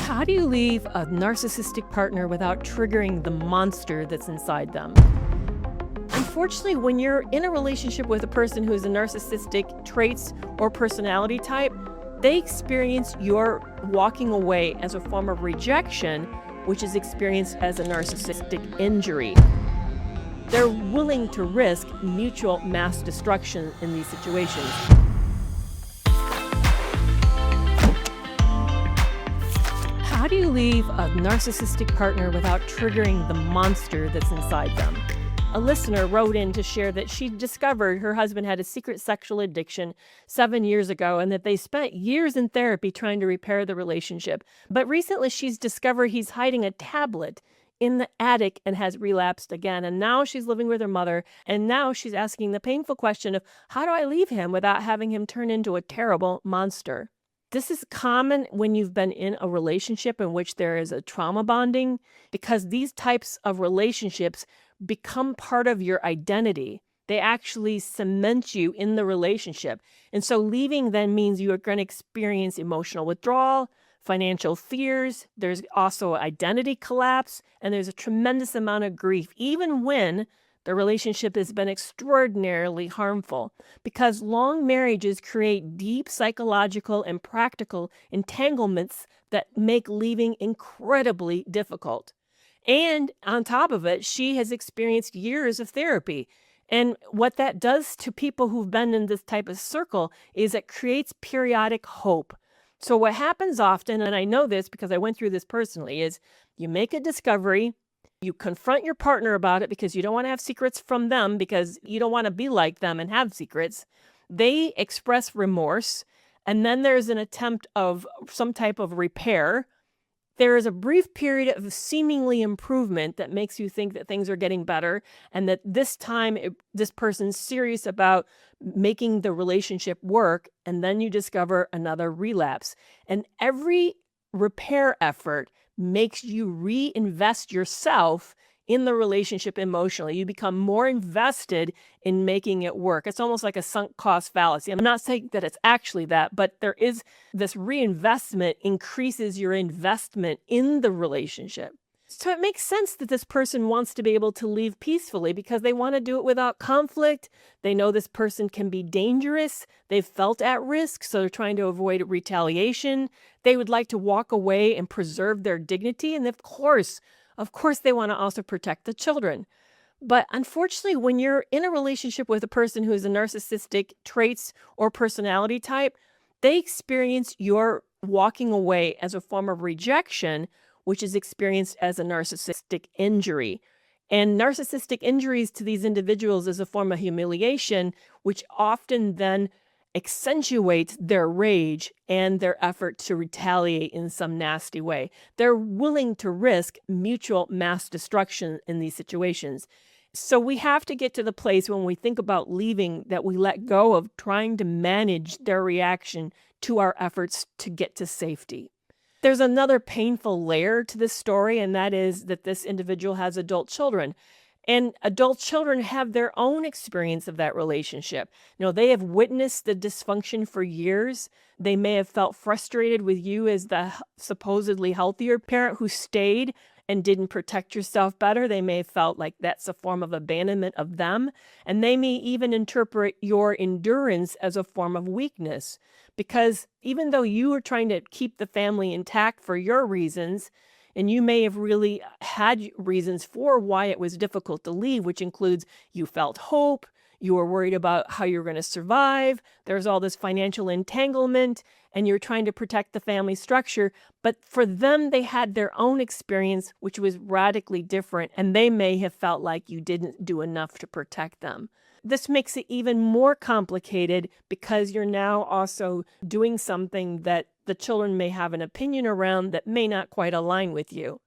How do you leave a narcissistic partner without triggering the monster that's inside them? Unfortunately, when you're in a relationship with a person who is a narcissistic traits or personality type, they experience your walking away as a form of rejection, which is experienced as a narcissistic injury. They're willing to risk mutual mass destruction in these situations. How do you leave a narcissistic partner without triggering the monster that's inside them? A listener wrote in to share that she discovered her husband had a secret sexual addiction 7 years ago and that they spent years in therapy trying to repair the relationship. But recently she's discovered he's hiding a tablet in the attic and has relapsed again. And now she's living with her mother. And now she's asking the painful question of, how do I leave him without having him turn into a terrible monster? This is common when you've been in a relationship in which there is a trauma bonding, because these types of relationships become part of your identity. They actually cement you in the relationship. And so leaving then means you are going to experience emotional withdrawal, financial fears. There's also identity collapse, and there's a tremendous amount of grief, even when the relationship has been extraordinarily harmful, because long marriages create deep psychological and practical entanglements that make leaving incredibly difficult. And on top of it, she has experienced years of therapy. And what that does to people who've been in this type of circle is it creates periodic hope. So what happens often, and I know this because I went through this personally, is you make a discovery. You confront your partner about it because you don't want to have secrets from them, because you don't want to be like them and have secrets. They express remorse, and then there's an attempt of some type of repair. There is a brief period of seemingly improvement that makes you think that things are getting better, and that this time this person's serious about making the relationship work, and then you discover another relapse. And every repair effort makes you reinvest yourself in the relationship emotionally. You become more invested in making it work. It's almost like a sunk cost fallacy. I'm not saying that it's actually that, but there is this reinvestment increases your investment in the relationship. So it makes sense that this person wants to be able to leave peacefully because they want to do it without conflict. They know this person can be dangerous. They've felt at risk, so they're trying to avoid retaliation. They would like to walk away and preserve their dignity. And of course, they want to also protect the children. But unfortunately, when you're in a relationship with a person who is a narcissistic traits or personality type, they experience your walking away as a form of rejection, which is experienced as a narcissistic injury. And narcissistic injuries to these individuals is a form of humiliation, which often then accentuates their rage and their effort to retaliate in some nasty way. They're willing to risk mutual mass destruction in these situations. So we have to get to the place when we think about leaving that we let go of trying to manage their reaction to our efforts to get to safety. There's another painful layer to this story, and that is that this individual has adult children. And adult children have their own experience of that relationship. They have witnessed the dysfunction for years. They may have felt frustrated with you as the supposedly healthier parent who stayed and didn't protect yourself better. They may have felt like that's a form of abandonment of them. And they may even interpret your endurance as a form of weakness. Because even though you are trying to keep the family intact for your reasons, and you may have really had reasons for why it was difficult to leave, which includes you felt hope, you were worried about how you're going to survive, there's all this financial entanglement, and you're trying to protect the family structure. But for them, they had their own experience, which was radically different, and they may have felt like you didn't do enough to protect them. This makes it even more complicated because you're now also doing something that the children may have an opinion around that may not quite align with you.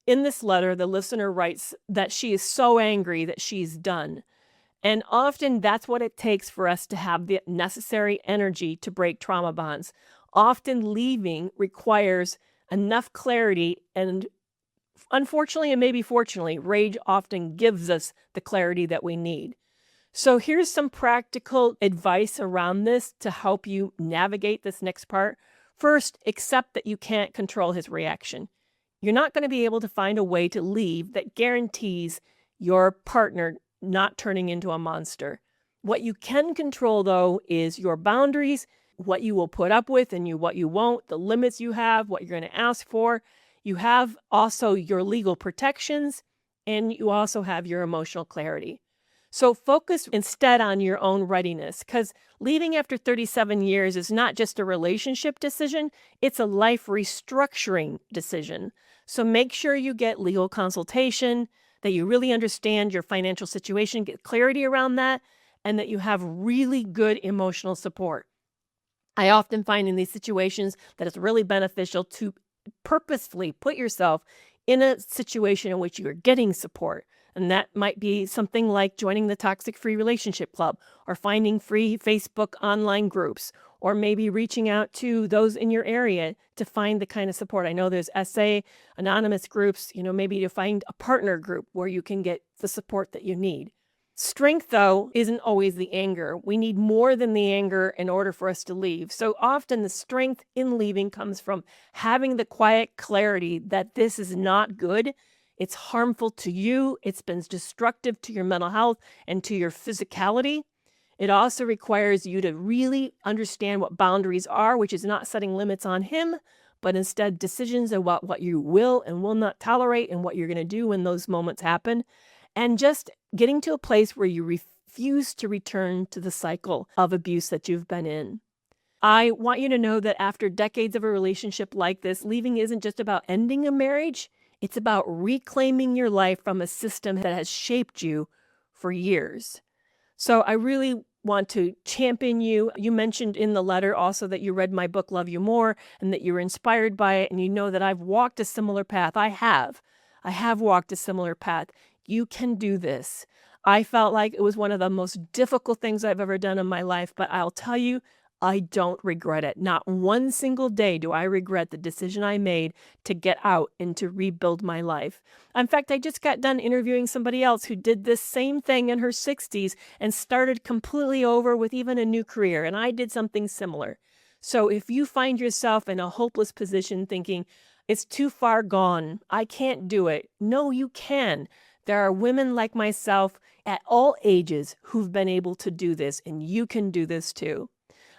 In this letter, the listener writes that she is so angry that she's done. And often that's what it takes for us to have the necessary energy to break trauma bonds. Often leaving requires enough clarity, and unfortunately, and maybe fortunately, rage often gives us the clarity that we need. So here's some practical advice around this to help you navigate this next part. First, accept that you can't control his reaction. You're not going to be able to find a way to leave that guarantees your partner not turning into a monster. What you can control, though, is your boundaries, what you will put up with and what you won't, the limits you have, what you're going to ask for. You have also your legal protections, and you also have your emotional clarity. So focus instead on your own readiness, because leaving after 37 years is not just a relationship decision, it's a life restructuring decision. So make sure you get legal consultation, that you really understand your financial situation, get clarity around that, and that you have really good emotional support. I often find in these situations that it's really beneficial to purposefully put yourself in a situation in which you are getting support. And that might be something like joining the Toxic Free Relationship Club, or finding free Facebook online groups, or maybe reaching out to those in your area to find the kind of support. I know there's SA, anonymous groups, maybe to find a partner group where you can get the support that you need. Strength, though, isn't always the anger. We need more than the anger in order for us to leave. So often the strength in leaving comes from having the quiet clarity that this is not good. It's harmful to you. It's been destructive to your mental health and to your physicality. It also requires you to really understand what boundaries are, which is not setting limits on him, but instead decisions about what you will and will not tolerate and what you're going to do when those moments happen. And just getting to a place where you refuse to return to the cycle of abuse that you've been in. I want you to know that after decades of a relationship like this, leaving isn't just about ending a marriage. It's about reclaiming your life from a system that has shaped you for years. So I really want to champion you. You mentioned in the letter also that you read my book, Love You More, and that you were inspired by it. And you know that I've walked a similar path. I have walked a similar path. You can do this. I felt like it was one of the most difficult things I've ever done in my life, but I'll tell you, I don't regret it. Not one single day do I regret the decision I made to get out and to rebuild my life. In fact, I just got done interviewing somebody else who did this same thing in her 60s and started completely over with even a new career, and I did something similar. So if you find yourself in a hopeless position thinking, it's too far gone, I can't do it. No, you can. There are women like myself at all ages who've been able to do this, and you can do this too.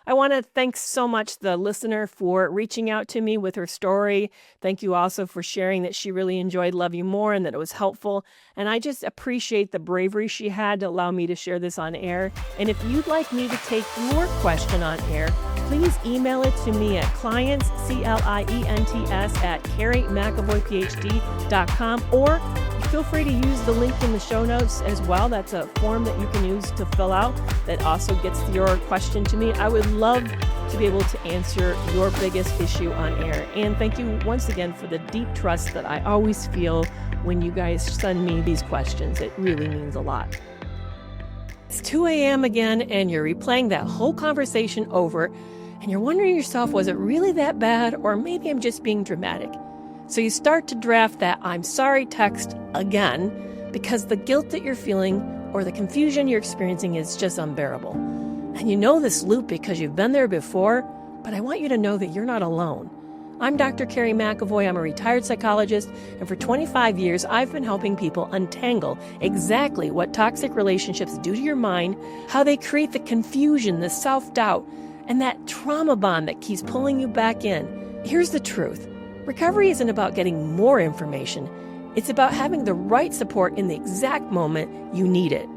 I want to thank so much the listener for reaching out to me with her story. Thank you also for sharing that she really enjoyed Love You More and that it was helpful. And I just appreciate the bravery she had to allow me to share this on air. And if you'd like me to take your question on air, please email it to me at clients, CLIENTS, at kerrymcavoyphd.com, or feel free to use the link in the show notes as well. That's a form that you can use to fill out that also gets your question to me. I would love to be able to answer your biggest issue on air. And thank you once again for the deep trust that I always feel when you guys send me these questions. It really means a lot. It's 2 a.m. again, and you're replaying that whole conversation over, and you're wondering yourself, was it really that bad? Or maybe I'm just being dramatic. So you start to draft that I'm sorry text again because the guilt that you're feeling or the confusion you're experiencing is just unbearable. And you know this loop because you've been there before, but I want you to know that you're not alone. I'm Dr. Kerry McAvoy. I'm a retired psychologist, and for 25 years, I've been helping people untangle exactly what toxic relationships do to your mind, how they create the confusion, the self-doubt, and that trauma bond that keeps pulling you back in. Here's the truth. Recovery isn't about getting more information. It's about having the right support in the exact moment you need it.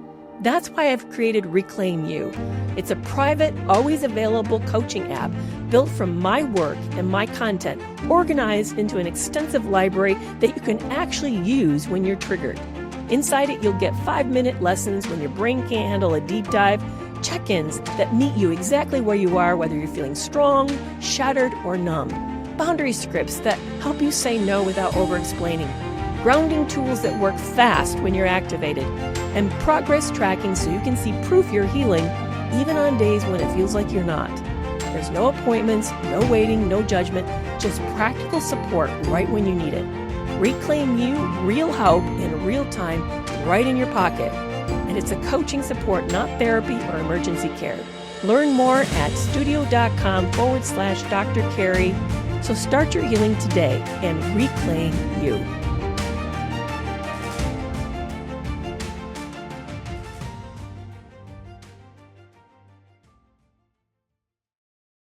That's why I've created Reclaim You. It's a private, always available coaching app built from my work and my content, organized into an extensive library that you can actually use when you're triggered. Inside it, you'll get 5-minute lessons when your brain can't handle a deep dive, check-ins that meet you exactly where you are, whether you're feeling strong, shattered, or numb. Boundary scripts that help you say no without over-explaining. Grounding tools that work fast when you're activated. And progress tracking so you can see proof you're healing, even on days when it feels like you're not. There's no appointments, no waiting, no judgment, just practical support right when you need it. Reclaim You, real help in real time, right in your pocket. And it's a coaching support, not therapy or emergency care. Learn more at studio.com/Dr. Kerry. So start your healing today and reclaim you.